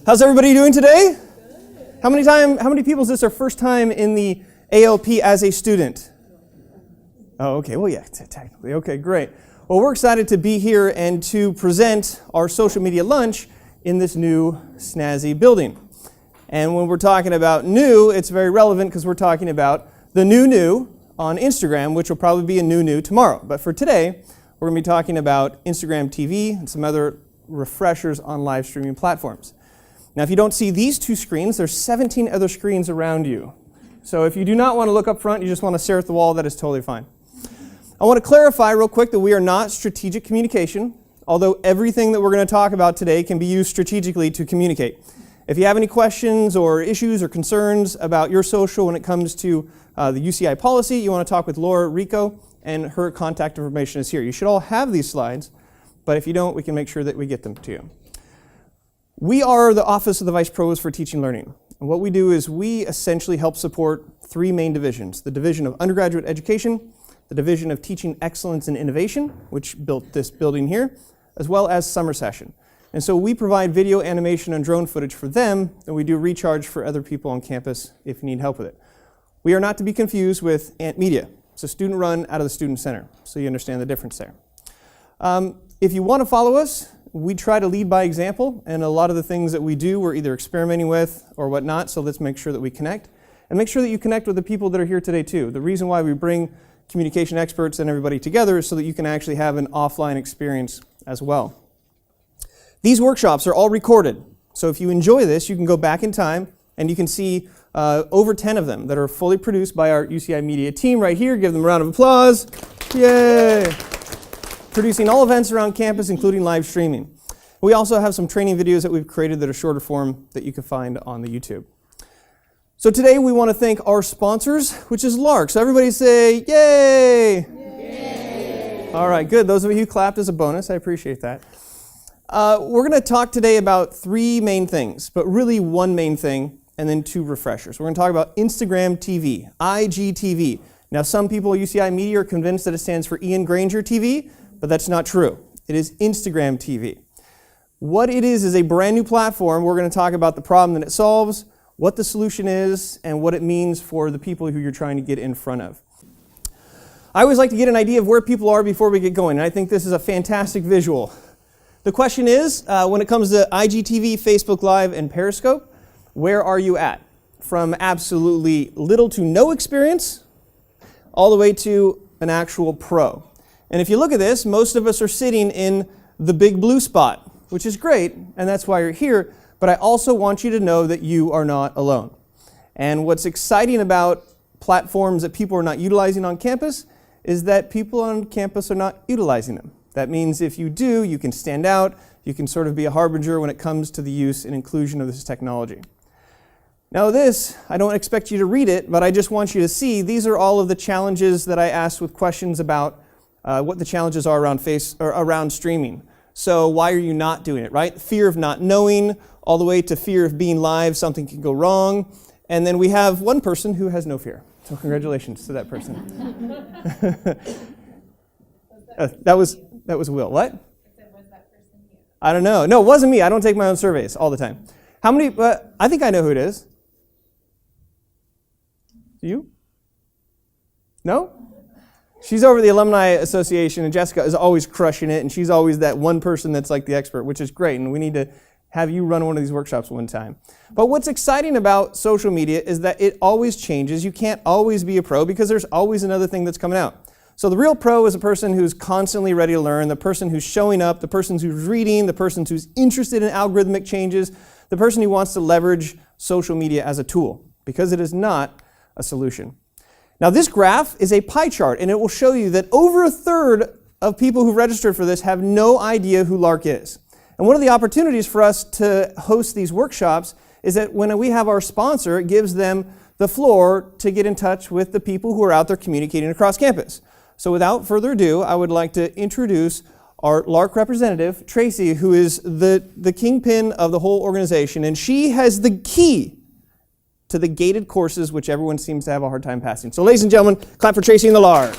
How's everybody doing today? How many people is this their first time in the ALP as a student? Oh, okay. Well, yeah, technically. Okay, great. Well, we're excited to be here and to present our social media lunch in this new snazzy building. And when we're talking about new, it's very relevant because we're talking about the new on Instagram, which will probably be a new tomorrow. But for today, we're going to be talking about Instagram TV and some other refreshers on live streaming platforms. Now, if you don't see these two screens, there's 17 other screens around you. So if you do not want to look up front, you just want to stare at the wall, that is totally fine. I want to clarify real quick that we are not strategic communication, although everything that we're going to talk about today can be used strategically to communicate. If you have any questions or issues or concerns about your social when it comes to the UCI policy, you want to talk with Laura Rico, and her contact information is here. You should all have these slides, but if you don't, we can make sure that we get them to you. We are the Office of the Vice Provost for Teaching and Learning. And what we do is we essentially help support three main divisions: the Division of Undergraduate Education, the Division of Teaching Excellence and Innovation, which built this building here, as well as summer session. And so we provide video, animation, and drone footage for them, and we do recharge for other people on campus if you need help with it. We are not to be confused with Ant Media. It's a student run out of the Student Center, so you understand the difference there. If you want to follow us, we try to lead by example, and a lot of the things that we do we're either experimenting with or whatnot, so let's make sure that we connect. And make sure that you connect with the people that are here today too. The reason why we bring communication experts and everybody together is so that you can actually have an offline experience as well. These workshops are all recorded, so if you enjoy this, you can go back in time and you can see over 10 of them that are fully produced by our UCI media team right here. Give them a round of applause. Yay! Producing all events around campus, including live streaming. We also have some training videos that we've created that are shorter form that you can find on the YouTube. So today we want to thank our sponsors, which is Lark. So everybody say, yay! Yay! All right, good. Those of you who clapped as a bonus, I appreciate that. We're going to talk today about three main things, but really one main thing, and then two refreshers. We're going to talk about Instagram TV, IGTV. Now, some people at UCI Media are convinced that it stands for Ian Granger TV, but that's not true. It is Instagram TV. What it is a brand new platform. We're going to talk about the problem that it solves, what the solution is, and what it means for the people who you're trying to get in front of. I always like to get an idea of where people are before we get going, and I think this is a fantastic visual. The question is, when it comes to IGTV, Facebook Live, and Periscope, where are you at? From absolutely little to no experience, all the way to an actual pro. And if you look at this, most of us are sitting in the big blue spot, which is great, and that's why you're here, but I also want you to know that you are not alone. And what's exciting about platforms that people are not utilizing on campus is that people on campus are not utilizing them. That means if you do, you can stand out, you can sort of be a harbinger when it comes to the use and inclusion of this technology. Now this, I don't expect you to read it, but I just want you to see, these are all of the challenges that I asked with questions about what the challenges are around streaming. So why are you not doing it, right? Fear of not knowing, all the way to fear of being live, something can go wrong. And then we have one person who has no fear. So congratulations to that person. That was Will. What? Was that person you? I don't know. No, it wasn't me. I don't take my own surveys all the time. How many? I think I know who it is. You? No? She's over the Alumni Association, and Jessica is always crushing it, and she's always that one person that's like the expert, which is great, and we need to have you run one of these workshops one time. But what's exciting about social media is that it always changes. You can't always be a pro because there's always another thing that's coming out. So the real pro is a person who's constantly ready to learn, the person who's showing up, the person who's reading, the person who's interested in algorithmic changes, the person who wants to leverage social media as a tool, because it is not a solution. Now this graph is a pie chart, and it will show you that over a third of people who registered for this have no idea who Lark is. And one of the opportunities for us to host these workshops is that when we have our sponsor, it gives them the floor to get in touch with the people who are out there communicating across campus. So without further ado, I would like to introduce our Lark representative, Tracy, who is the kingpin of the whole organization, and she has the key to the gated courses, which everyone seems to have a hard time passing. So ladies and gentlemen, clap for Tracy and the Lark.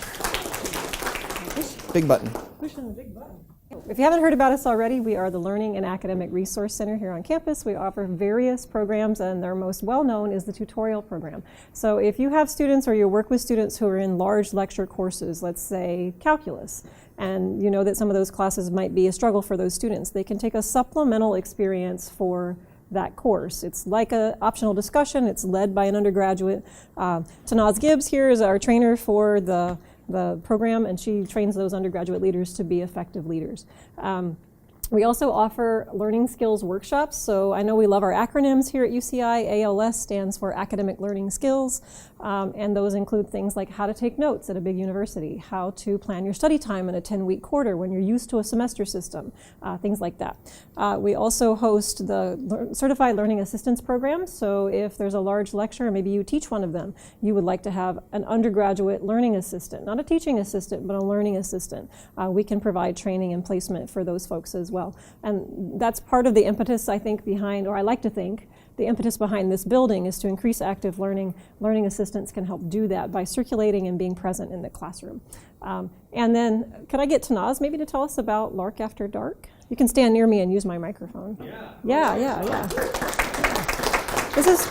Big button. Push on the big button. So if you haven't heard about us already, we are the Learning and Academic Resource Center here on campus. We offer various programs, and their most well-known is the tutorial program. So if you have students or you work with students who are in large lecture courses, let's say calculus, and you know that some of those classes might be a struggle for those students, they can take a supplemental experience for that course. It's like an optional discussion. It's led by an undergraduate. Tanaz Gibbs here is our trainer for the program, and she trains those undergraduate leaders to be effective leaders. We also offer learning skills workshops. So I know we love our acronyms here at UCI. ALS stands for Academic Learning Skills, and those include things like how to take notes at a big university, how to plan your study time in a 10-week quarter when you're used to a semester system, things like that. We also host the Certified Learning Assistance Program. So if there's a large lecture, maybe you teach one of them, you would like to have an undergraduate learning assistant, not a teaching assistant, but a learning assistant. We can provide training and placement for those folks as well. And that's part of the impetus, I think, behind, or I like to think, the impetus behind this building is to increase active learning. Learning assistants can help do that by circulating and being present in the classroom. And then, could I get Tanaz maybe to tell us about Lark After Dark? You can stand near me and use my microphone. Yeah. This is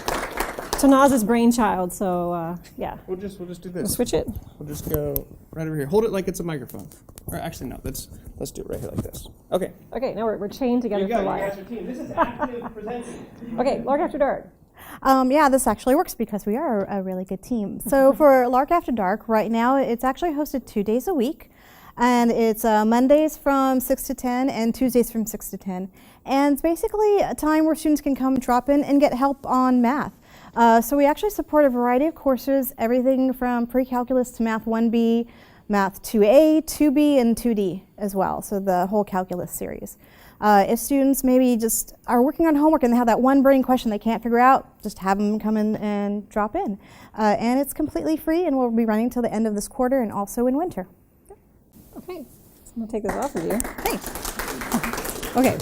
Tanaz's brainchild, so yeah. We'll just do this. We'll switch it. We'll just go right over here. Hold it like it's a microphone. Or actually, no. Let's do it right here like this. Okay. Okay. Now we're chained together for life. You guys are team. This is active presenting. Okay. Lark After Dark. Yeah, this actually works because we are a really good team. So for Lark After Dark, right now it's actually hosted 2 days a week. And it's Mondays from 6 to 10 and Tuesdays from 6 to 10. And it's basically a time where students can come drop in and get help on math. So we actually support a variety of courses, everything from pre-calculus to Math 1B, Math 2A, 2B, and 2D as well, so the whole calculus series. If students maybe just are working on homework and they have that one burning question they can't figure out, just have them come in and drop in. And it's completely free, and we'll be running till the end of this quarter and also in winter. Okay, so I'm gonna take this off of you. Thanks. Okay,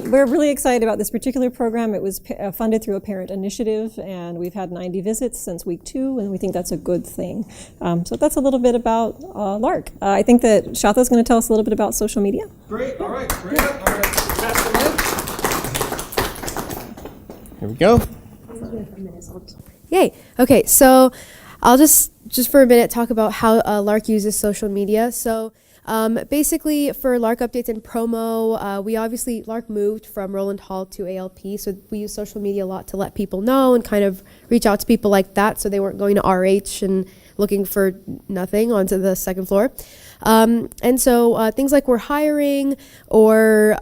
we're really excited about this particular program. It was funded through a parent initiative, and we've had 90 visits since week 2, and we think that's a good thing. So that's a little bit about Lark. I think that Shatha's gonna tell us a little bit about social media. Great, all right, great. All right. Here we go. Yay. Okay, so I'll just for a minute talk about how Lark uses social media. So basically for Lark updates and promo, Lark moved from Rowland Hall to ALP, so we use social media a lot to let people know and kind of reach out to people like that so they weren't going to RH and looking for nothing onto the second floor. And so things like we're hiring or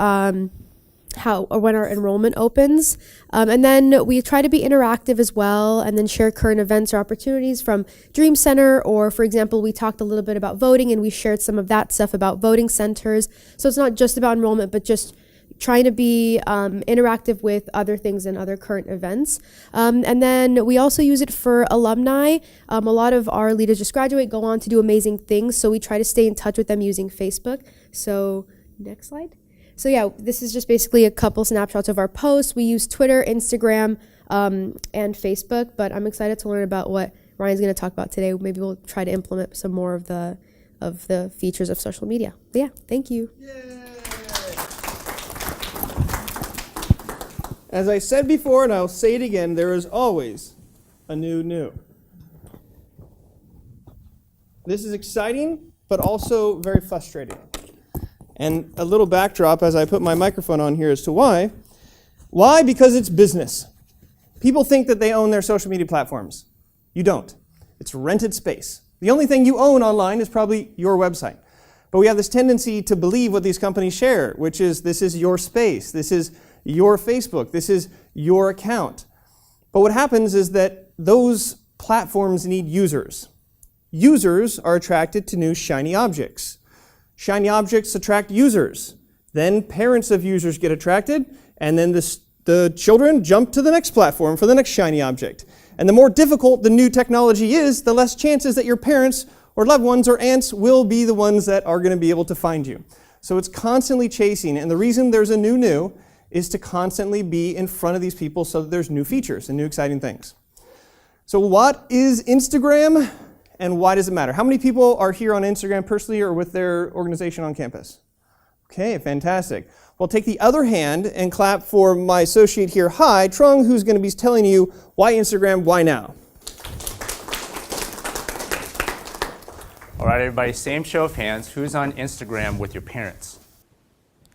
when our enrollment opens. And then we try to be interactive as well and then share current events or opportunities from Dream Center, or for example, we talked a little bit about voting and we shared some of that stuff about voting centers. So it's not just about enrollment, but just trying to be interactive with other things and other current events. And then we also use it for alumni. A lot of our leaders just graduate, go on to do amazing things. So we try to stay in touch with them using Facebook. So next slide. So yeah, this is just basically a couple snapshots of our posts. We use Twitter, Instagram, and Facebook, but I'm excited to learn about what Ryan's going to talk about today. Maybe we'll try to implement some more of the features of social media. But yeah, thank you. Yay. As I said before, and I'll say it again, there is always a new. This is exciting, but also very frustrating. And a little backdrop as I put my microphone on here as to why. Why? Because it's business. People think that they own their social media platforms. You don't. It's rented space. The only thing you own online is probably your website. But we have this tendency to believe what these companies share, which is this is your space, this is your Facebook, this is your account. But what happens is that those platforms need users. Users are attracted to new shiny objects. Shiny objects attract users. Then parents of users get attracted, and then the children jump to the next platform for the next shiny object. And the more difficult the new technology is, the less chances that your parents or loved ones or aunts will be the ones that are going to be able to find you. So it's constantly chasing, and the reason there's a new is to constantly be in front of these people so that there's new features and new exciting things. So what is Instagram? And why does it matter? How many people are here on Instagram personally or with their organization on campus? Okay, fantastic. Well, take the other hand and clap for my associate here, Hai Trung, who's going to be telling you why Instagram, why now. All right, everybody, same show of hands. Who's on Instagram with your parents?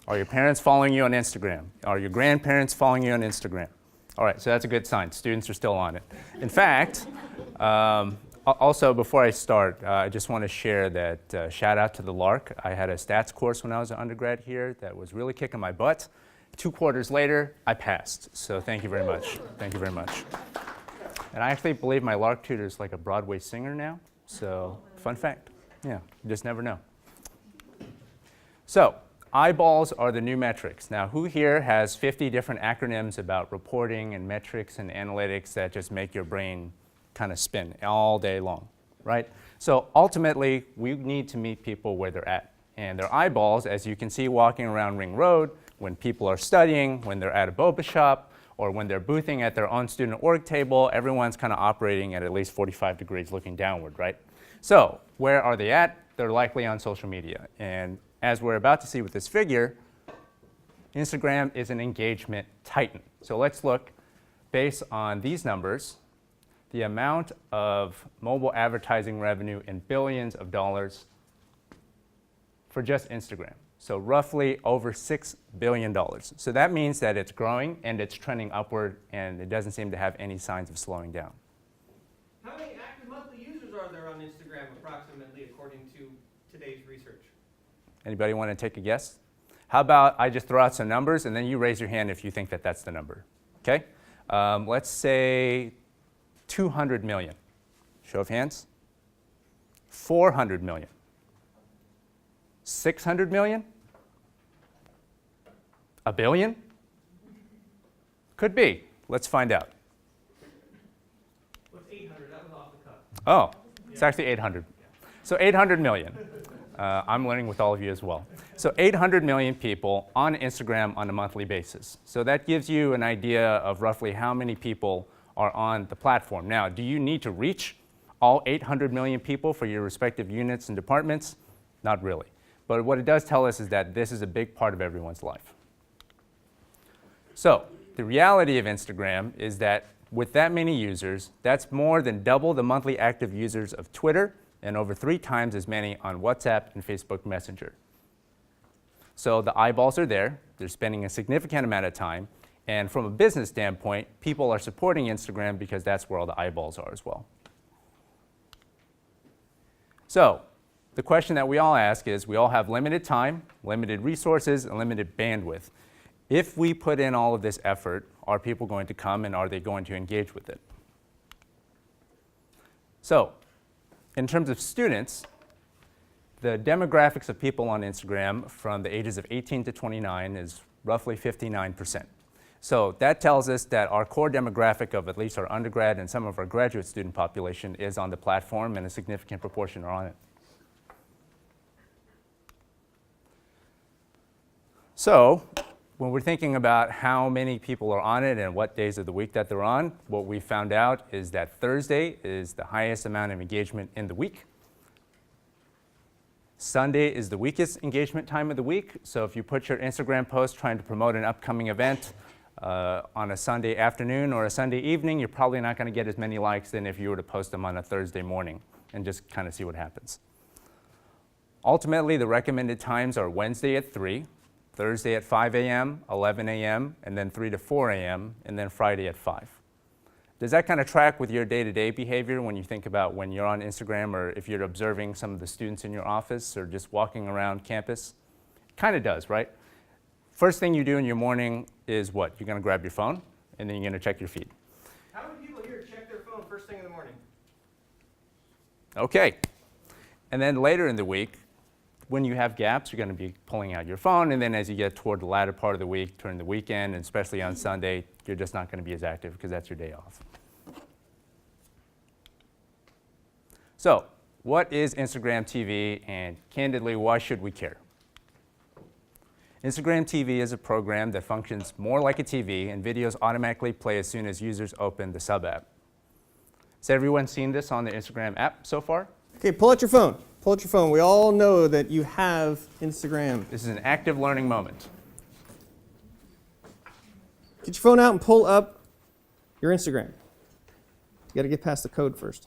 Are your parents following you on Instagram? Are your grandparents following you on Instagram? All right, so that's a good sign. Students are still on it. In fact, also, before I start, I just want to share that shout out to the LARC. I had a stats course when I was an undergrad here that was really kicking my butt. 2 quarters later, I passed. So thank you very much. Thank you very much. And I actually believe my LARC tutor is like a Broadway singer now. So fun fact. Yeah, you just never know. So eyeballs are the new metrics. Now, who here has 50 different acronyms about reporting and metrics and analytics that just make your brain kind of spin all day long, right? So ultimately, we need to meet people where they're at. And their eyeballs, as you can see walking around Ring Road, when people are studying, when they're at a boba shop, or when they're boothing at their own student org table, everyone's kind of operating at least 45 degrees looking downward, right? So where are they at? They're likely on social media. And as we're about to see with this figure, Instagram is an engagement titan. So let's look, based on these numbers, the amount of mobile advertising revenue in billions of dollars for just Instagram. So roughly over $6 billion. So that means that it's growing and it's trending upward, and it doesn't seem to have any signs of slowing down. How many active monthly users are there on Instagram approximately according to today's research? Anybody want to take a guess? How about I just throw out some numbers and then you raise your hand if you think that that's the number, okay? Let's say 200 million. Show of hands. 400 million. 600 million? A billion? Could be. Let's find out. What's 800? That was off the cuff. Oh, it's actually 800. So 800 million. I'm learning with all of you as well. So 800 million people on Instagram on a monthly basis. So that gives you an idea of roughly how many people are on the platform. Now, do you need to reach all 800 million people for your respective units and departments? Not really. But what it does tell us is that this is a big part of everyone's life. So the reality of Instagram is that with that many users, that's more than double the monthly active users of Twitter and over 3 times as many on WhatsApp and Facebook Messenger. So the eyeballs are there. They're spending a significant amount of time. And from a business standpoint, people are supporting Instagram because that's where all the eyeballs are as well. So the question that we all ask is, we all have limited time, limited resources, and limited bandwidth. If we put in all of this effort, are people going to come and are they going to engage with it? So in terms of students, the demographics of people on Instagram from the ages of 18 to 29 is roughly 59%. So that tells us that our core demographic of at least our undergrad and some of our graduate student population is on the platform, and a significant proportion are on it. So when we're thinking about how many people are on it and what days of the week that they're on, what we found out is that Thursday is the highest amount of engagement in the week. Sunday is the weakest engagement time of the week. So if you put your Instagram post trying to promote an upcoming event on a Sunday afternoon or a Sunday evening, you're probably not going to get as many likes than if you were to post them on a Thursday morning and just kind of see what happens. Ultimately, the recommended times are Wednesday at 3, Thursday at 5 a.m., 11 a.m., and then 3 to 4 a.m., and then Friday at 5. Does that kind of track with your day-to-day behavior when you think about when you're on Instagram, or if you're observing some of the students in your office or just walking around campus? Kind of does, right? First thing you do in your morning is what? You're going to grab your phone, and then you're going to check your feed. How many people here check their phone first thing in the morning? Okay. And then later in the week, when you have gaps, you're going to be pulling out your phone, and then as you get toward the latter part of the week, during the weekend, and especially on Sunday, you're just not going to be as active because that's your day off. So, what is Instagram TV, and candidly, why should we care? Instagram TV is a program that functions more like a TV, and videos automatically play as soon as users open the sub app. Has everyone seen this on the Instagram app so far? Okay, pull out your phone. Pull out your phone. We all know that you have Instagram. This is an active learning moment. Get your phone out and pull up your Instagram. You got to get past the code first.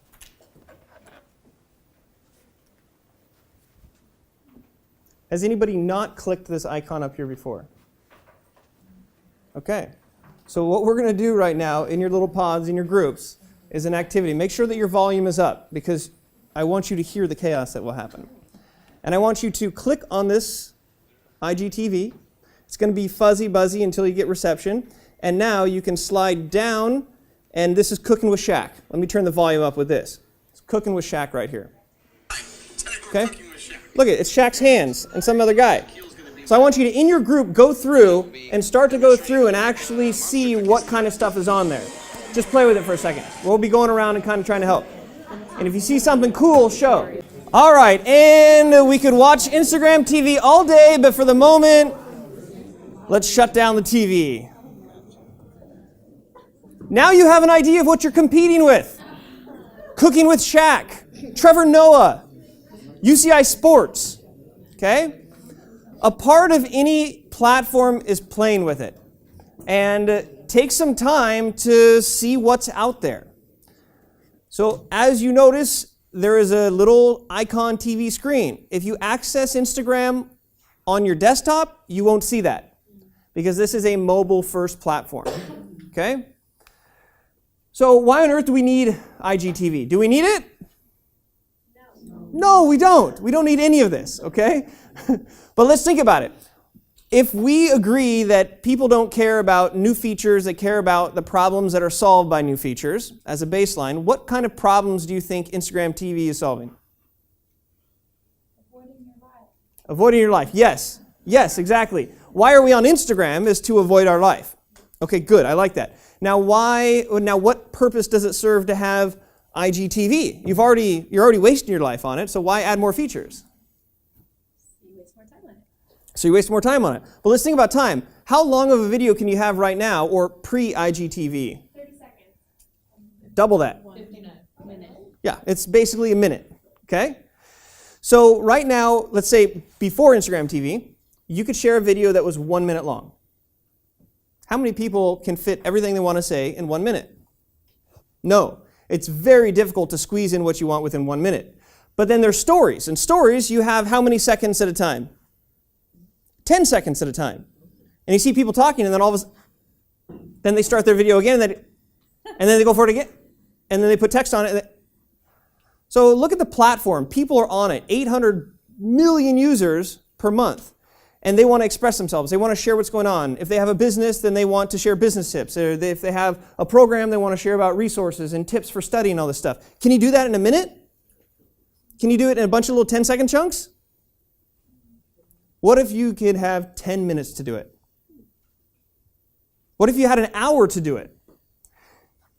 Has anybody not clicked this icon up here before? Okay. So what we're going to do right now in your little pods, in your groups, is an activity. Make sure that your volume is up because I want you to hear the chaos that will happen. And I want you to click on this IGTV. It's going to be fuzzy buzzy until you get reception. And now you can slide down, and this is Cooking with Shaq. Let me turn the volume up with this. It's Cooking with Shaq right here. Okay? Look at it, it's Shaq's hands and some other guy. So I want you to, in your group, go through and start to go through and actually see what kind of stuff is on there. Just play with it for a second. We'll be going around and kind of trying to help. And if you see something cool, show. All right, and we could watch Instagram TV all day, but for the moment, let's shut down the TV. Now you have an idea of what you're competing with. Cooking with Shaq, Trevor Noah, UCI Sports, okay? A part of any platform is playing with it. And take some time to see what's out there. So as you notice, there is a little icon TV screen. If you access Instagram on your desktop, you won't see that because this is a mobile-first platform, okay? So why on earth do we need IGTV? Do we need it? No, we don't. We don't need any of this, okay? But let's think about it. If we agree that people don't care about new features, they care about the problems that are solved by new features as a baseline, what kind of problems do you think Instagram TV is solving? Avoiding your life. Avoiding your life, yes. Yes, exactly. Why are we on Instagram is to avoid our life. Okay, good, I like that. Now what purpose does it serve to have IGTV? You're already wasting your life on it, so why add more features? So you waste more time on it. But let's think about time. How long of a video can you have right now or pre-IGTV? 30 seconds. Double that. 59 minutes. Yeah, it's basically a minute, okay? So right now, let's say before Instagram TV, you could share a video that was 1 minute long. How many people can fit everything they want to say in 1 minute? No. It's very difficult to squeeze in what you want within 1 minute. But then there's stories. In stories, you have how many seconds at a time? 10 seconds at a time. And you see people talking, and then all of a sudden, then they start their video again, and then they go for it again. And then they put text on it. So look at the platform. People are on it. 800 million users per month. And they want to express themselves. They want to share what's going on. If they have a business, then they want to share business tips. Or if they have a program, they want to share about resources and tips for studying all this stuff. Can you do that in a minute? Can you do it in a bunch of little 10-second chunks? What if you could have 10 minutes to do it? What if you had an hour to do it?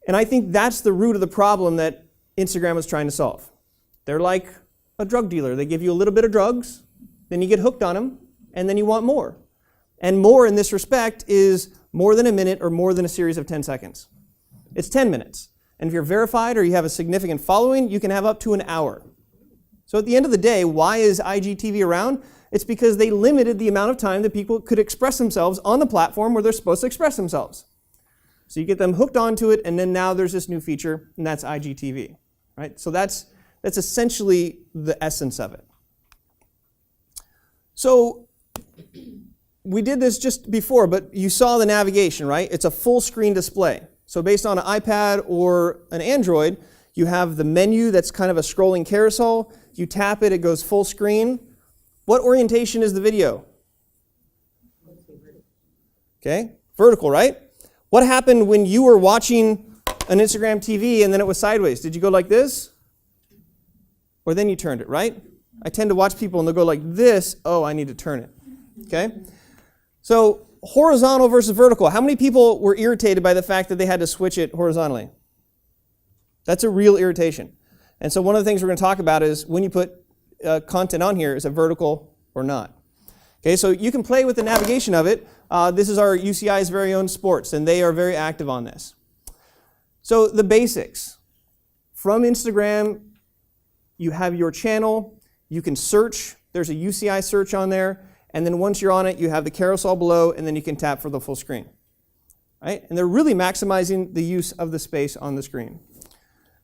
And I think that's the root of the problem that Instagram is trying to solve. They're like a drug dealer. They give you a little bit of drugs, then you get hooked on them, and then you want more. And more in this respect is more than a minute or more than a series of 10 seconds. It's 10 minutes. And if you're verified or you have a significant following, you can have up to an hour. So at the end of the day, why is IGTV around? It's because they limited the amount of time that people could express themselves on the platform where they're supposed to express themselves. So you get them hooked onto it, and then now there's this new feature, and that's IGTV. Right? So that's essentially the essence of it. So we did this just before, but you saw the navigation, right? It's a full screen display. So based on an iPad or an Android, you have the menu that's kind of a scrolling carousel. You tap it, it goes full screen. What orientation is the video? Okay, vertical, right? What happened when you were watching an Instagram TV and then it was sideways? Did you go like this? Or then you turned it, right? I tend to watch people and they'll go like this. Oh, I need to turn it. Okay? So horizontal versus vertical. How many people were irritated by the fact that they had to switch it horizontally? That's a real irritation. And so one of the things we're going to talk about is when you put content on here, is it vertical or not? Okay, so you can play with the navigation of it. This is our UCI's very own sports, and they are very active on this. So the basics. From Instagram, you have your channel, You can search. There's a UCI search on there. And then once you're on it, you have the carousel below, and then you can tap for the full screen. Right? And they're really maximizing the use of the space on the screen.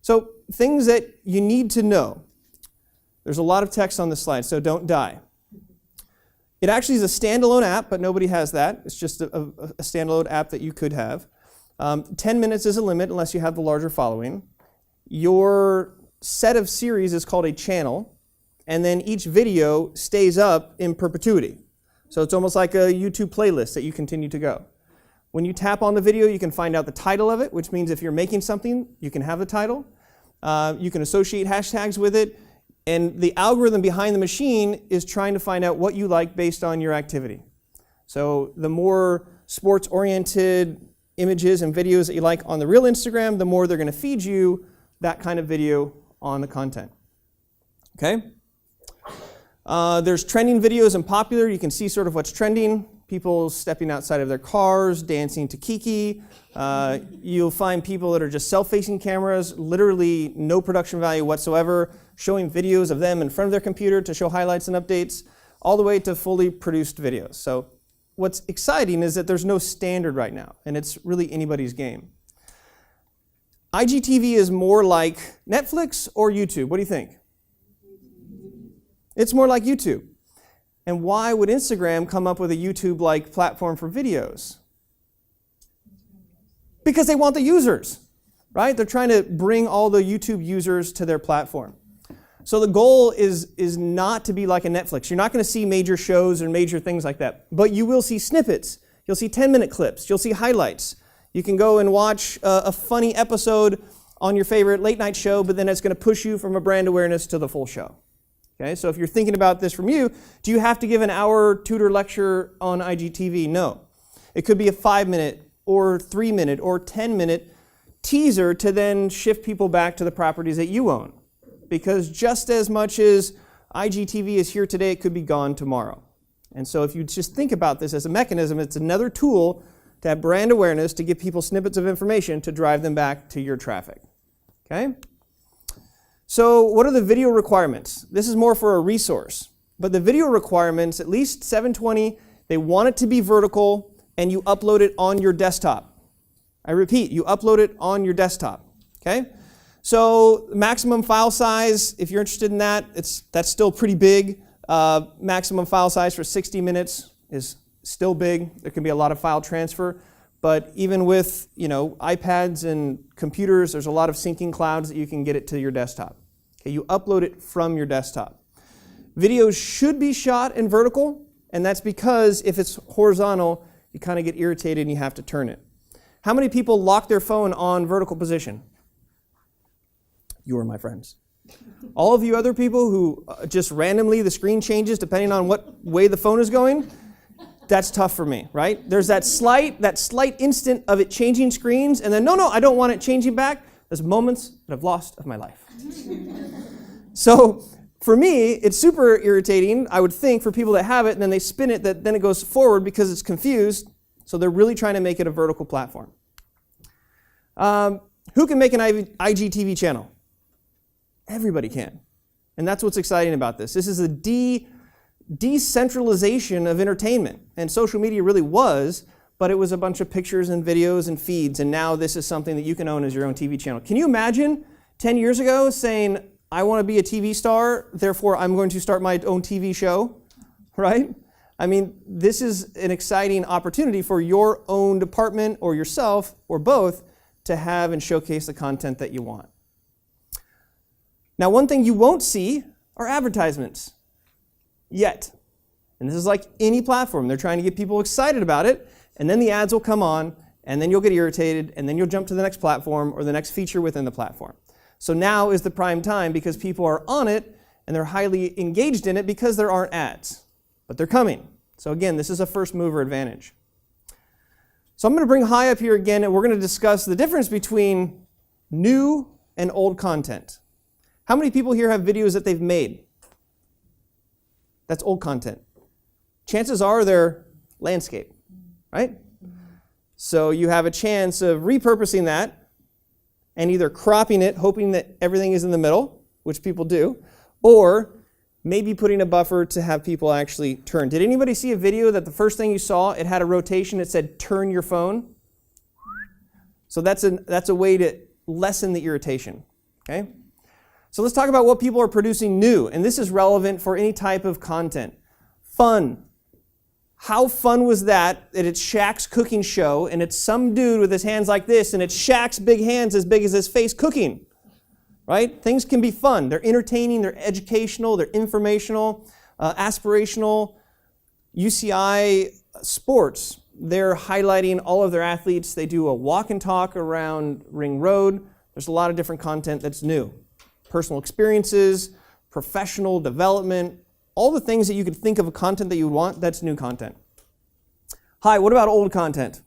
So things that you need to know. There's a lot of text on this slide, so don't die. It actually is a standalone app, but nobody has that. It's just a standalone app that you could have. 10 minutes is a limit unless you have the larger following. Your set of series is called a channel, and then each video stays up in perpetuity. So it's almost like a YouTube playlist that you continue to go. When you tap on the video, you can find out the title of it, which means if you're making something, you can have the title. You can associate hashtags with it. And the algorithm behind the machine is trying to find out what you like based on your activity. So the more sports-oriented images and videos that you like on the real Instagram, the more they're going to feed you that kind of video on the content. Okay? There's trending videos and popular. You can see sort of what's trending. People stepping outside of their cars, dancing to Kiki. You'll find people that are just self-facing cameras, literally no production value whatsoever, showing videos of them in front of their computer to show highlights and updates, all the way to fully produced videos. So what's exciting is that there's no standard right now, and it's really anybody's game. IGTV is more like Netflix or YouTube. What do you think? It's more like YouTube. And why would Instagram come up with a YouTube-like platform for videos? Because they want the users, right? They're trying to bring all the YouTube users to their platform. So the goal is not to be like a Netflix. You're not going to see major shows or major things like that. But you will see snippets. You'll see 10-minute clips. You'll see highlights. You can go and watch a funny episode on your favorite late-night show, but then it's going to push you from a brand awareness to the full show. Okay, so if you're thinking about this from you, do you have to give an hour tutor lecture on IGTV? No. It could be a 5-minute or 3-minute or 10-minute teaser to then shift people back to the properties that you own. Because just as much as IGTV is here today, it could be gone tomorrow. And so if you just think about this as a mechanism, it's another tool to have brand awareness, to give people snippets of information to drive them back to your traffic. Okay? So what are the video requirements? This is more for a resource. But the video requirements, at least 720, they want it to be vertical, and you upload it on your desktop. I repeat, you upload it on your desktop. Okay? So maximum file size, if you're interested in that, that's still pretty big. Maximum file size for 60 minutes is still big. There can be a lot of file transfer. But even with iPads and computers, there's a lot of syncing clouds that you can get it to your desktop. Okay, you upload it from your desktop. Videos should be shot in vertical, and that's because if it's horizontal, you kind of get irritated and you have to turn it. How many people lock their phone on vertical position? You are my friends. All of you other people who just randomly the screen changes depending on what way the phone is going, that's tough for me, right? There's that slight instant of it changing screens, and then, no, I don't want it changing back. There's moments that I've lost of my life. So for me, it's super irritating, I would think, for people that have it, and then they spin it, then it goes forward because it's confused. So they're really trying to make it a vertical platform. Who can make an IGTV channel? Everybody can. And that's what's exciting about this. This is a decentralization of entertainment. And social media really was, but it was a bunch of pictures and videos and feeds, and now this is something that you can own as your own TV channel. Can you imagine 10 years ago saying, I want to be a TV star, therefore I'm going to start my own TV show, right? I mean, this is an exciting opportunity for your own department or yourself or both to have and showcase the content that you want. Now, one thing you won't see are advertisements. Yet. And this is like any platform. They're trying to get people excited about it, and then the ads will come on, and then you'll get irritated, and then you'll jump to the next platform or the next feature within the platform. So now is the prime time because people are on it, and they're highly engaged in it because there aren't ads. But they're coming. So again, this is a first mover advantage. So I'm going to bring Hai up here again, and we're going to discuss the difference between new and old content. How many people here have videos that they've made? That's old content. Chances are they're landscape, right? So you have a chance of repurposing that and either cropping it, hoping that everything is in the middle, which people do, or maybe putting a buffer to have people actually turn. Did anybody see a video that the first thing you saw, it had a rotation, it said turn your phone? So that's a way to lessen the irritation, okay? So let's talk about what people are producing new, and this is relevant for any type of content. Fun. How fun was that it's Shaq's cooking show, and it's some dude with his hands like this, and it's Shaq's big hands as big as his face cooking, right? Things can be fun. They're entertaining, they're educational, they're informational, aspirational. UCI Sports, they're highlighting all of their athletes. They do a walk and talk around Ring Road. There's a lot of different content that's new. Personal experiences, professional development, all the things that you could think of content that you would want, that's new content. Hi, what about old content?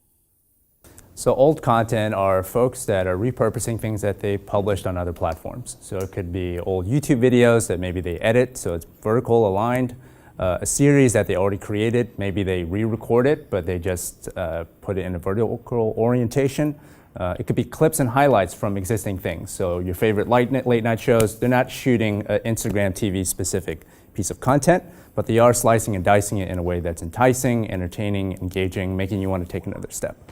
So old content are folks that are repurposing things that they published on other platforms. So it could be old YouTube videos that maybe they edit so it's vertical aligned, a series that they already created, maybe they re-record it, but they just put it in a vertical orientation. It could be clips and highlights from existing things. So your favorite late night shows, they're not shooting an Instagram TV specific piece of content, but they are slicing and dicing it in a way that's enticing, entertaining, engaging, making you want to take another step.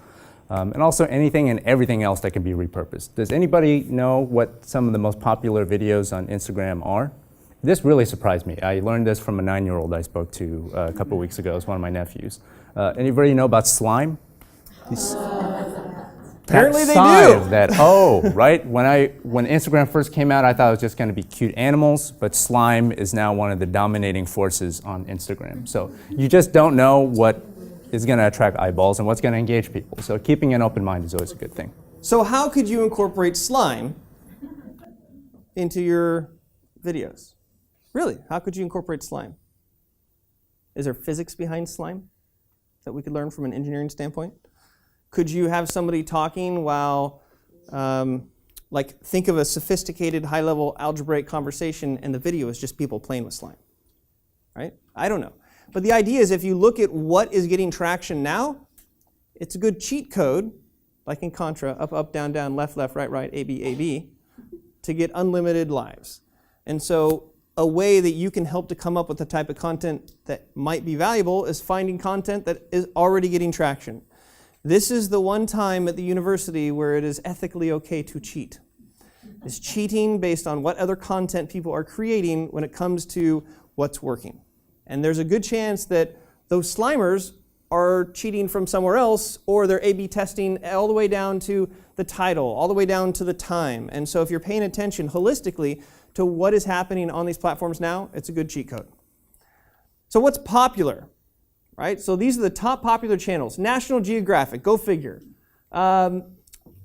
And also anything and everything else that can be repurposed. Does anybody know what some of the most popular videos on Instagram are? This really surprised me. I learned this from a 9-year-old I spoke to a couple weeks ago. It's one of my nephews. Anybody know about slime? Apparently they do. Right? When Instagram first came out, I thought it was just going to be cute animals, but slime is now one of the dominating forces on Instagram. So you just don't know what is going to attract eyeballs and what's going to engage people. So keeping an open mind is always a good thing. So how could you incorporate slime into your videos? Really, how could you incorporate slime? Is there physics behind slime that we could learn from an engineering standpoint? Could you have somebody talking while, think of a sophisticated high-level algebraic conversation and the video is just people playing with slime, right? I don't know. But the idea is if you look at what is getting traction now, it's a good cheat code, like in Contra, up, up, down, down, left, left, right, right, A, B, A, B, to get unlimited lives. And so a way that you can help to come up with the type of content that might be valuable is finding content that is already getting traction. This is the one time at the university where it is ethically okay to cheat. It's cheating based on what other content people are creating when it comes to what's working. And there's a good chance that those slimers are cheating from somewhere else, or they're A/B testing all the way down to the title, all the way down to the time. And so if you're paying attention holistically to what is happening on these platforms now, it's a good cheat code. So what's popular? Right? So these are the top popular channels. National Geographic, go figure. I'm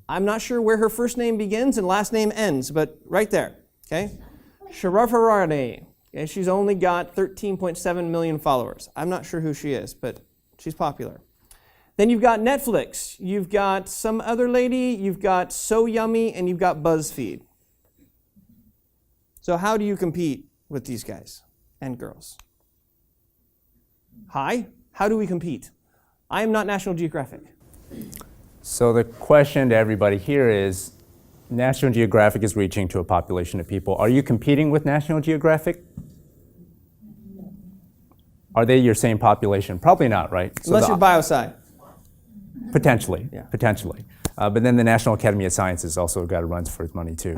not sure where her first name begins and last name ends, but right there, okay? Sharafarade, okay? She's only got 13.7 million followers. I'm not sure who she is, but she's popular. Then you've got Netflix, you've got some other lady, you've got So Yummy, and you've got BuzzFeed. So how do you compete with these guys and girls? Hi? How do we compete? I am not National Geographic. So the question to everybody here is, National Geographic is reaching to a population of people. Are you competing with National Geographic? Are they your same population? Probably not, right? Unless you're biosci. Potentially, Yeah. potentially. But then the National Academy of Sciences also got to run for its money too.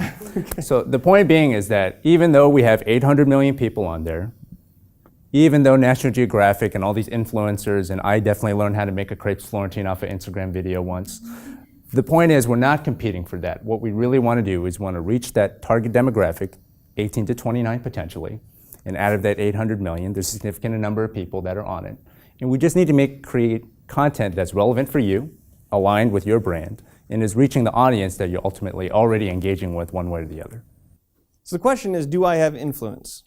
So the point being is that even though we have 800 million people on there, even though National Geographic and all these influencers, and I definitely learned how to make a crepes Florentine off an Instagram video once, the point is we're not competing for that. What we really want to do is want to reach that target demographic, 18 to 29 potentially, and out of that 800 million, there's a significant number of people that are on it. And we just need to create content that's relevant for you, aligned with your brand, and is reaching the audience that you're ultimately already engaging with one way or the other. So the question is, do I have influence?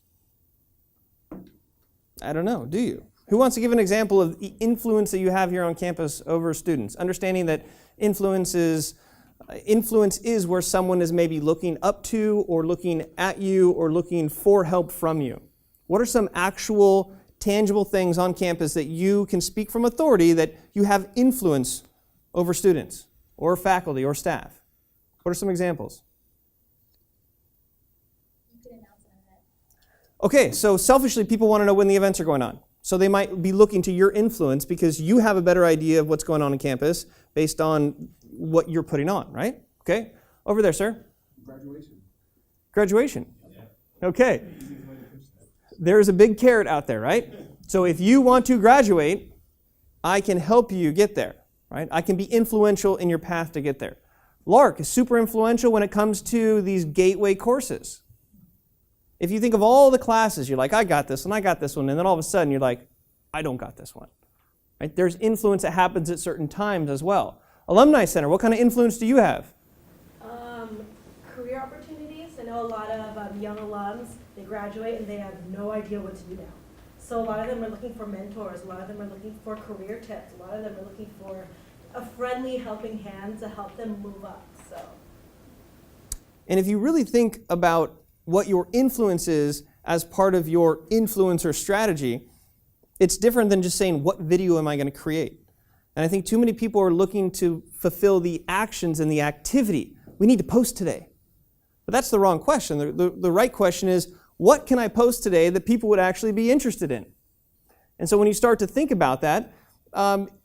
I don't know, do you? Who wants to give an example of the influence that you have here on campus over students? Understanding that influence is where someone is maybe looking up to or looking at you or looking for help from you. What are some actual tangible things on campus that you can speak from authority that you have influence over students or faculty or staff? What are some examples? You can announce an event. Okay, so selfishly, people want to know when the events are going on. So they might be looking to your influence because you have a better idea of what's going on campus based on what you're putting on, right? Okay, over there, sir. Graduation. Graduation. Okay. There's a big carrot out there, right? So if you want to graduate, I can help you get there, right? I can be influential in your path to get there. Lark is super influential when it comes to these gateway courses. If you think of all the classes, you're like, I got this one, I got this one, and then all of a sudden you're like, I don't got this one. Right? There's influence that happens at certain times as well. Alumni Center, what kind of influence do you have? Career opportunities. I know a lot of young alums, they graduate and they have no idea what to do now. So a lot of them are looking for mentors, a lot of them are looking for career tips, a lot of them are looking for a friendly helping hand to help them move up. So. And if you really think about what your influence is as part of your influencer strategy, it's different than just saying, what video am I going to create? And I think too many people are looking to fulfill the actions and the activity. We need to post today. But that's the wrong question. The right question is, what can I post today that people would actually be interested in? And so when you start to think about that,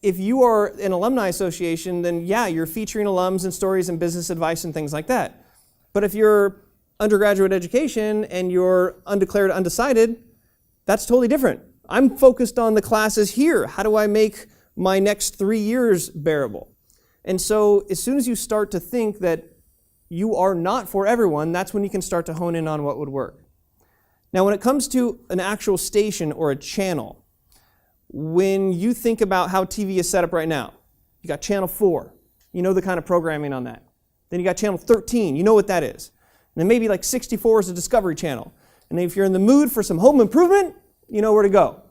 if you are an alumni association, then yeah, you're featuring alums and stories and business advice and things like that. But if you're undergraduate education and you're undeclared undecided, that's totally different. I'm focused on the classes here. How do I make my next 3 years bearable? And so as soon as you start to think that you are not for everyone, that's when you can start to hone in on what would work. Now, when it comes to an actual station or a channel, when you think about how TV is set up right now, you got channel 4, you know the kind of programming on that. Then you got channel 13, you know what that is. And then maybe like 64 is a Discovery Channel. And if you're in the mood for some home improvement, you know where to go.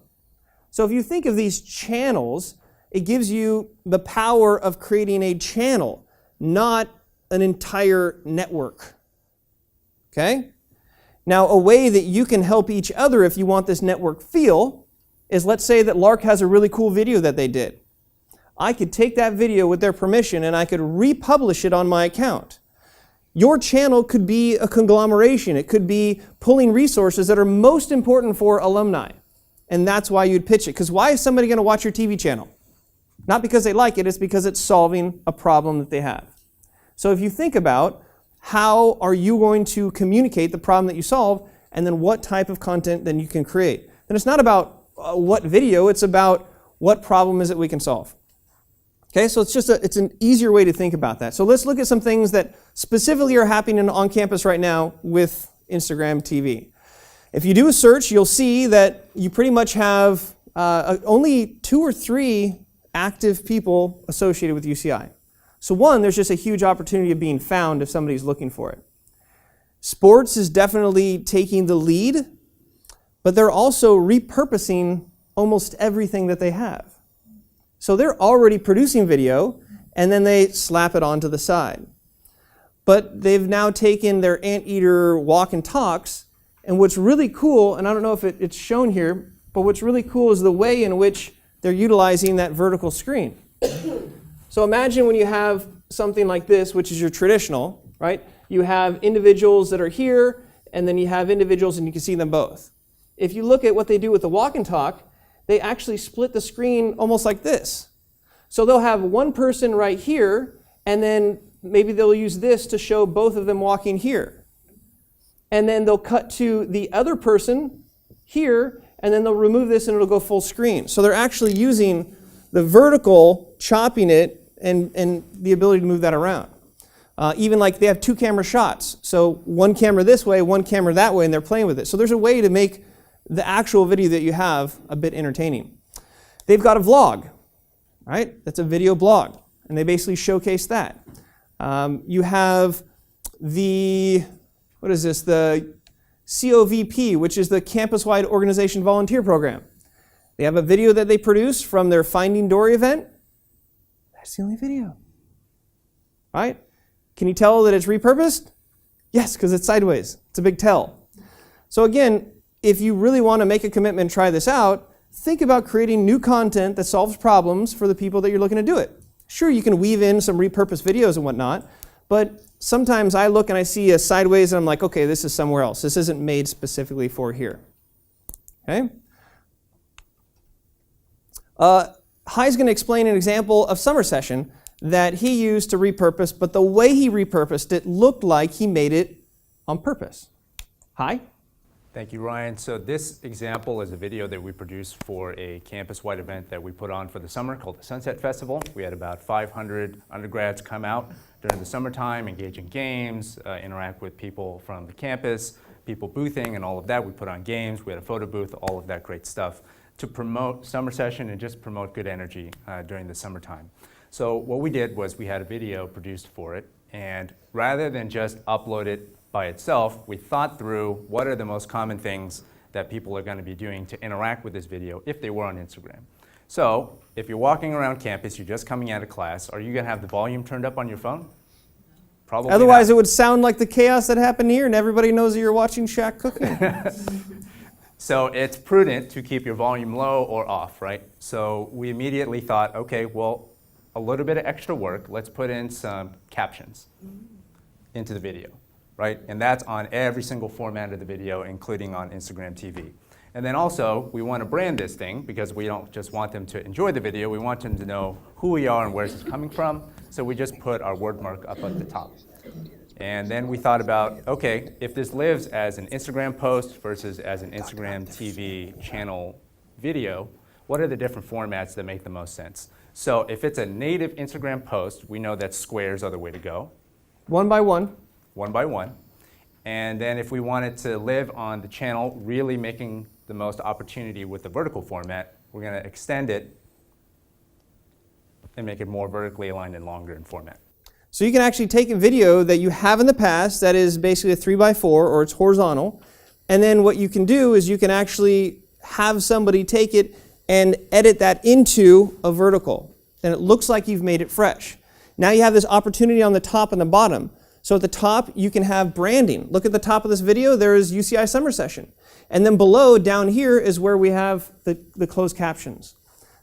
So if you think of these channels, it gives you the power of creating a channel, not an entire network. Okay? Now, a way that you can help each other if you want this network feel is, let's say that Lark has a really cool video that they did. I could take that video with their permission and I could republish it on my account. Your channel could be a conglomeration. It could be pulling resources that are most important for alumni. And that's why you'd pitch it. Because why is somebody going to watch your TV channel? Not because they like it, it's because it's solving a problem that they have. So if you think about how are you going to communicate the problem that you solve, and then what type of content then you can create. Then it's not about what video, it's about what problem is it we can solve. Okay, so it's an easier way to think about that. So let's look at some things that specifically are happening on campus right now with Instagram TV. If you do a search, you'll see that you pretty much have only 2 or 3 active people associated with UCI. So one, there's just a huge opportunity of being found if somebody's looking for it. Sports is definitely taking the lead, but they're also repurposing almost everything that they have. So they're already producing video, and then they slap it onto the side. But they've now taken their anteater walk and talks, and what's really cool, and I don't know if it's shown here, but what's really cool is the way in which they're utilizing that vertical screen. So imagine when you have something like this, which is your traditional, right? You have individuals that are here, and then you have individuals, and you can see them both. If you look at what they do with the walk and talk, they actually split the screen almost like this. So they'll have one person right here, and then maybe they'll use this to show both of them walking here. And then they'll cut to the other person here, and then they'll remove this and it'll go full screen. So they're actually using the vertical, chopping it, and the ability to move that around. Even like they have 2 camera shots. So one camera this way, one camera that way, and they're playing with it. So there's a way to make the actual video that you have a bit entertaining. They've got a vlog, right? That's a video blog, and they basically showcase that. You have the, what is this? The COVP, which is the Campus-Wide Organization Volunteer Program. They have a video that they produced from their Finding Dory event. That's the only video, right? Can you tell that it's repurposed? Yes, because it's sideways. It's a big tell. So again, if you really want to make a commitment and try this out, think about creating new content that solves problems for the people that you're looking to do it. Sure, you can weave in some repurposed videos and whatnot, but sometimes I look and I see a sideways and I'm like, okay, this is somewhere else. This isn't made specifically for here. Okay? Hi's going to explain an example of summer session that he used to repurpose, but the way he repurposed it looked like he made it on purpose. Hi? Thank you, Ryan. So this example is a video that we produced for a campus-wide event that we put on for the summer called the Sunset Festival. We had about 500 undergrads come out during the summertime, engage in games, interact with people from the campus, people boothing and all of that. We put on games, we had a photo booth, all of that great stuff to promote summer session and just promote good energy during the summertime. So what we did was we had a video produced for it, and rather than just upload it by itself, we thought through what are the most common things that people are going to be doing to interact with this video if they were on Instagram. So if you're walking around campus, you're just coming out of class, are you going to have the volume turned up on your phone? Probably Otherwise, not. it would sound like the chaos that happened here, and everybody knows that you're watching Shaq cooking. So it's prudent to keep your volume low or off, right? So we immediately thought, okay, well, a little bit of extra work. Let's put in some captions into the video, right? And that's on every single format of the video, including on Instagram TV. And then also, we want to brand this thing because we don't just want them to enjoy the video. We want them to know who we are and where it's coming from. So we just put our word mark up at the top. And then we thought about, okay, if this lives as an Instagram post versus as an Instagram TV channel video, what are the different formats that make the most sense? So if it's a native Instagram post, we know that squares are the way to go. One by one. One by one. And then if we wanted to live on the channel, really making the most opportunity with the vertical format, we're going to extend it and make it more vertically aligned and longer in format. So you can actually take a video that you have in the past that is basically a 3x4 or it's horizontal, and then what you can do is you can actually have somebody take it and edit that into a vertical. And it looks like you've made it fresh. Now you have this opportunity on the top and the bottom. So at the top, you can have branding. Look at the top of this video, there is UCI Summer Session. And then below, down here, is where we have the closed captions.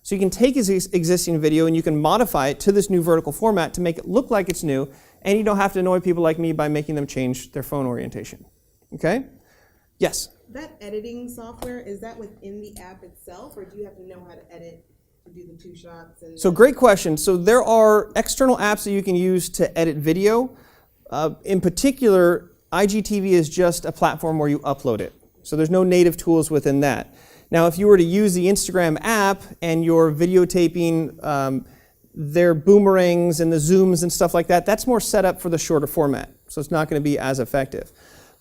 So you can take his existing video and you can modify it to this new vertical format to make it look like it's new, and you don't have to annoy people like me by making them change their phone orientation. Okay? Yes? That editing software, is that within the app itself, or do you have to know how to edit to do the 2 shots? And So great question. So there are external apps that you can use to edit video. In particular, IGTV is just a platform where you upload it. So there's no native tools within that. Now, if you were to use the Instagram app and you're videotaping their boomerangs and the zooms and stuff like that, that's more set up for the shorter format. So it's not going to be as effective.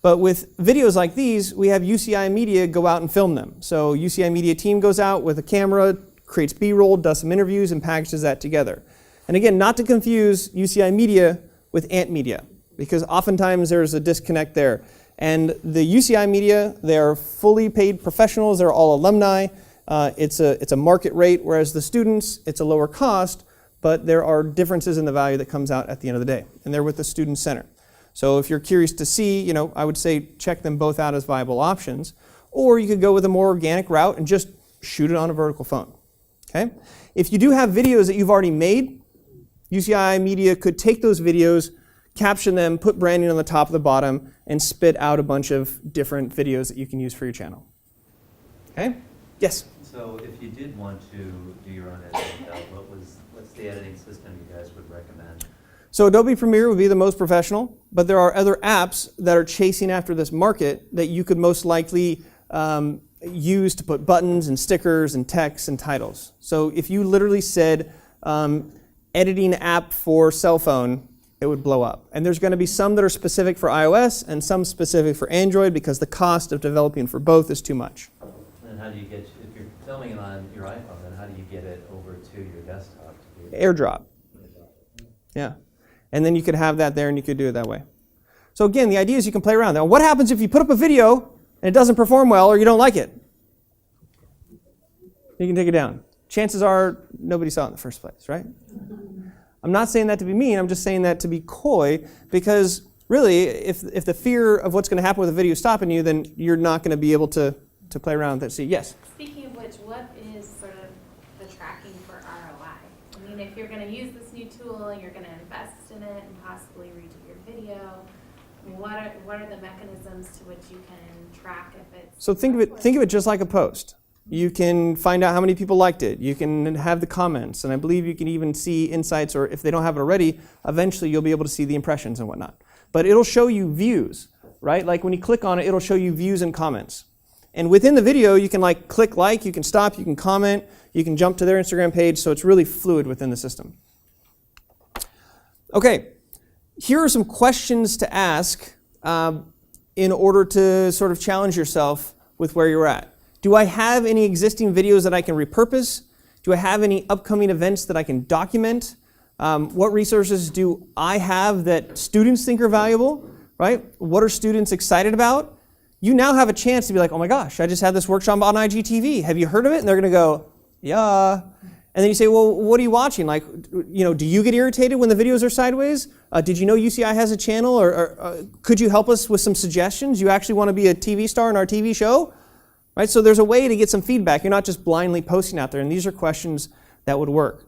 But with videos like these, we have UCI Media go out and film them. So UCI Media team goes out with a camera, creates B-roll, does some interviews, and packages that together. And again, not to confuse UCI Media with Ant Media, because oftentimes there's a disconnect there. And the UCI Media, they're fully paid professionals, they're all alumni. It's a market rate, whereas the students, it's a lower cost, but there are differences in the value that comes out at the end of the day. And they're with the Student Center. So if you're curious to see, I would say check them both out as viable options. Or you could go with a more organic route and just shoot it on a vertical phone. Okay? If you do have videos that you've already made, UCI Media could take those videos, caption them, put branding on the top of the bottom, and spit out a bunch of different videos that you can use for your channel. Okay? Yes? So if you did want to do your own editing, what's the editing system you guys would recommend? So Adobe Premiere would be the most professional, but there are other apps that are chasing after this market that you could most likely use to put buttons and stickers and text and titles. So if you literally said editing app for cell phone, it would blow up. And there's going to be some that are specific for iOS and some specific for Android because the cost of developing for both is too much. And how do you get, if you're filming it on your iPhone, then how do you get it over to your desktop? AirDrop. Yeah. And then you could have that there and you could do it that way. So again, the idea is you can play around. Now, what happens if you put up a video and it doesn't perform well or you don't like it? You can take it down. Chances are nobody saw it in the first place, right? I'm not saying that to be mean, I'm just saying that to be coy, because really, if the fear of what's going to happen with a video is stopping you, then you're not going to be able to play around with it. See, yes? Speaking of which, what is sort of the tracking for ROI? I mean, if you're going to use this new tool and you're going to invest in it and possibly redo your video, what are the mechanisms to which you can track if it's... So think of it just like a post. You can find out how many people liked it. You can have the comments, and I believe you can even see insights, or if they don't have it already, eventually you'll be able to see the impressions and whatnot. But it'll show you views, right? Like when you click on it, it'll show you views and comments. And within the video, you can click like, you can stop, you can comment, you can jump to their Instagram page, so it's really fluid within the system. Okay, here are some questions to ask in order to sort of challenge yourself with where you're at. Do I have any existing videos that I can repurpose? Do I have any upcoming events that I can document? What resources do I have that students think are valuable, right? What are students excited about? You now have a chance to be like, oh my gosh, I just had this workshop on IGTV. Have you heard of it? And they're going to go, yeah. And then you say, well, what are you watching? Like, do you get irritated when the videos are sideways? Did you know UCI has a channel? Or could you help us with some suggestions? You actually want to be a TV star in our TV show? Right? So there's a way to get some feedback. You're not just blindly posting out there. And these are questions that would work.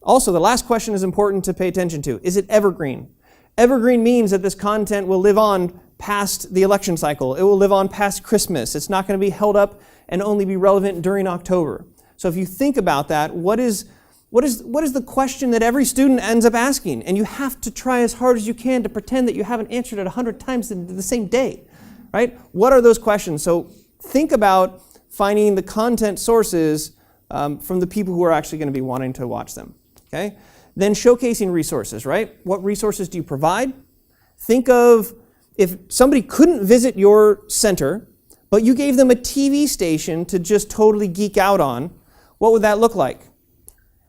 Also, the last question is important to pay attention to. Is it evergreen? Evergreen means that this content will live on past the election cycle. It will live on past Christmas. It's not going to be held up and only be relevant during October. So if you think about that, what is the question that every student ends up asking? And you have to try as hard as you can to pretend that you haven't answered it 100 times in the same day. Right? What are those questions? So think about finding the content sources from the people who are actually going to be wanting to watch them. Okay? Then showcasing resources, right? What resources do you provide? Think of if somebody couldn't visit your center, but you gave them a TV station to just totally geek out on, what would that look like?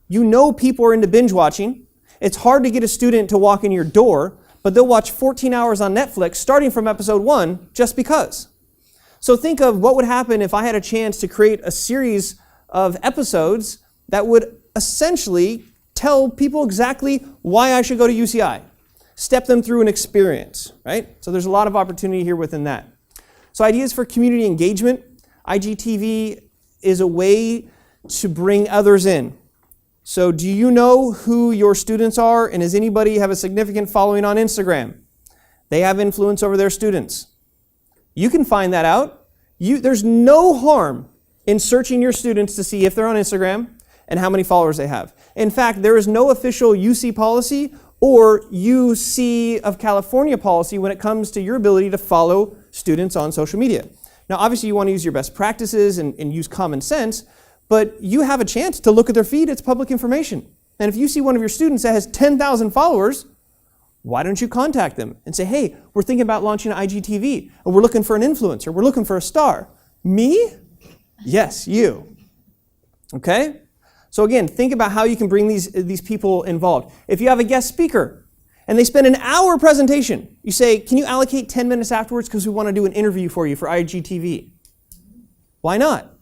You know people are into binge watching. It's hard to get a student to walk in your door, but they'll watch 14 hours on Netflix starting from episode 1 just because. So think of what would happen if I had a chance to create a series of episodes that would essentially tell people exactly why I should go to UCI. Step them through an experience, right? So there's a lot of opportunity here within that. So ideas for community engagement. IGTV is a way to bring others in. So do you know who your students are, and does anybody have a significant following on Instagram? They have influence over their students. You can find that out. There's no harm in searching your students to see if they're on Instagram and how many followers they have. In fact, there is no official UC policy or UC of California policy when it comes to your ability to follow students on social media. Now, obviously, you want to use your best practices and use common sense, but you have a chance to look at their feed. It's public information. And if you see one of your students that has 10,000 followers, why don't you contact them and say, hey, we're thinking about launching an IGTV, and we're looking for an influencer, we're looking for a star. Me? Yes, you. Okay? So again, think about how you can bring these people involved. If you have a guest speaker and they spend an hour presentation, you say, can you allocate 10 minutes afterwards because we want to do an interview for you for IGTV? Why not?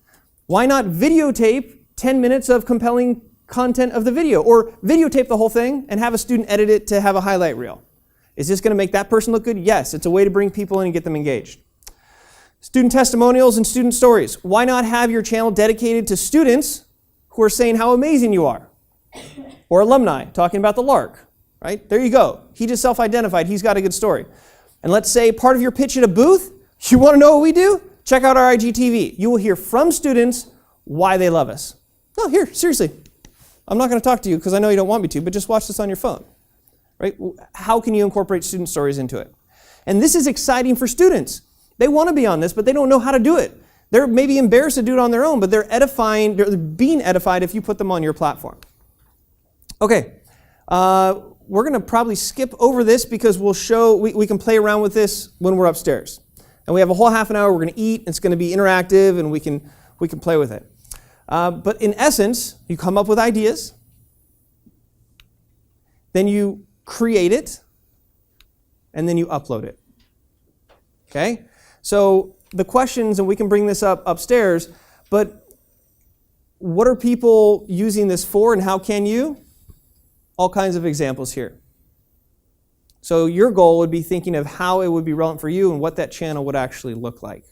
Why not videotape 10 minutes of compelling content of the video, or videotape the whole thing and have a student edit it to have a highlight reel? Is this going to make that person look good? Yes, it's a way to bring people in and get them engaged. Student testimonials and student stories. Why not have your channel dedicated to students who are saying how amazing you are? Or alumni talking about the Lark, right? There you go. He just self-identified. He's got a good story. And let's say part of your pitch at a booth, you want to know what we do? Check out our IGTV. You will hear from students why they love us. No, here, seriously. I'm not going to talk to you because I know you don't want me to, but just watch this on your phone. Right? How can you incorporate student stories into it? And this is exciting for students. They want to be on this, but they don't know how to do it. They're maybe embarrassed to do it on their own, but they're being edified if you put them on your platform. Okay, we're going to probably skip over this because we can play around with this when we're upstairs. And we have a whole half an hour, we're going to eat, it's going to be interactive, and we can play with it. But in essence, you come up with ideas, then you create it, and then you upload it. Okay? So the questions, and we can bring this up upstairs, but what are people using this for, and how can you? All kinds of examples here. So your goal would be thinking of how it would be relevant for you and what that channel would actually look like.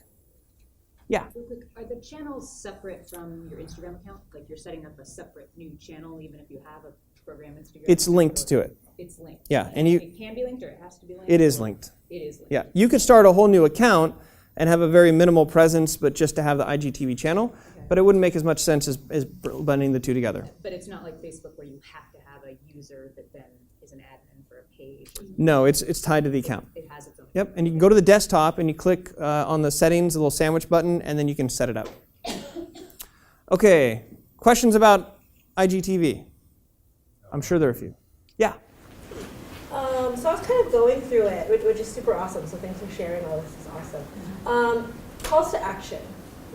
Yeah? Real quick, are the channels separate from your Instagram account? Like you're setting up a separate new channel even if you have a program, Instagram? It's linked to it. It's linked. Yeah, and you. It can be linked, or it has to be linked? It is linked. It is linked. Yeah, you could start a whole new account and have a very minimal presence, but just to have the IGTV channel. Okay. But it wouldn't make as much sense as blending the two together. But it's not like Facebook where you have to have a user that then is an admin for a page. No, it's tied to the account. It has its own. Yep, and you can go to the desktop and you click on the settings, the little sandwich button, and then you can set it up. Okay, questions about IGTV? I'm sure there are a few. Yeah. So I was kind of going through it, which is super awesome. So thanks for sharing all this. Is awesome. Calls to action.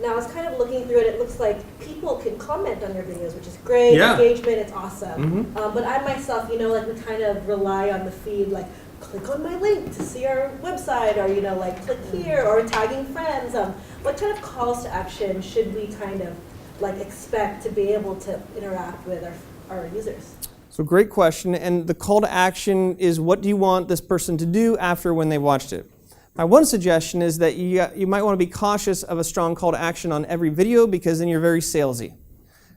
Now I was kind of looking through it. It looks like people can comment on your videos, which is great. Yeah. Engagement, it's awesome. Mm-hmm. But I myself, like we kind of rely on the feed, like click on my link to see our website, or like click here, or tagging friends. What kind of calls to action should we kind of like expect to be able to interact with our users? So great question, and the call to action is, what do you want this person to do after when they watched it? My one suggestion is that you might want to be cautious of a strong call to action on every video, because then you're very salesy.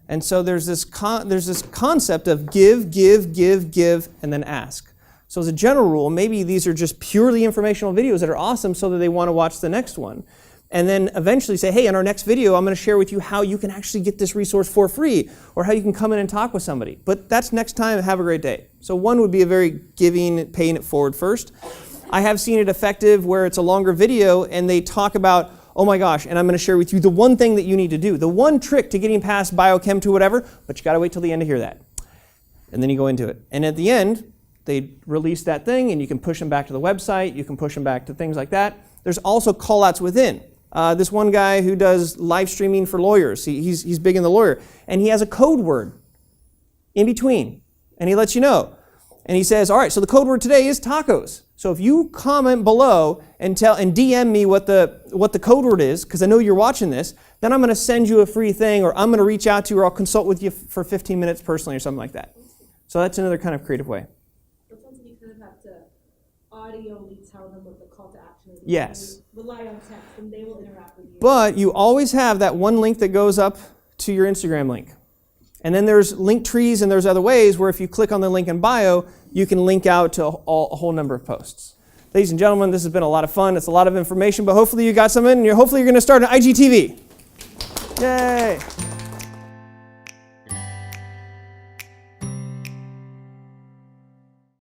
And so there's this concept of give, and then ask. So as a general rule, maybe these are just purely informational videos that are awesome so that they want to watch the next one. And then eventually say, hey, in our next video, I'm going to share with you how you can actually get this resource for free, or how you can come in and talk with somebody. But that's next time. Have a great day. So one would be a very giving, paying it forward first. I have seen it effective where it's a longer video and they talk about, oh my gosh, and I'm going to share with you the one thing that you need to do, the one trick to getting past biochem to whatever, but you got to wait till the end to hear that. And then you go into it. And at the end, they release that thing, and you can push them back to the website. You can push them back to things like that. There's also call-outs within. This one guy who does live streaming for lawyers, he's big in the lawyer, and he has a code word in between, and he lets you know. And he says, all right, so the code word today is tacos. So if you comment below and DM me what the code word is, because I know you're watching this, then I'm going to send you a free thing, or I'm going to reach out to you, or I'll consult with you for 15 minutes personally, or something like that. So that's another kind of creative way. It sounds like you kind of have to audioly tell them what the call to action is. Yes. Rely on text, and they will interact with you. But you always have that one link that goes up to your Instagram link. And then there's link trees, and there's other ways where if you click on the link in bio, you can link out to a whole number of posts. Ladies and gentlemen, this has been a lot of fun. It's a lot of information, but hopefully you got some in, and hopefully you're going to start an IGTV. Yay!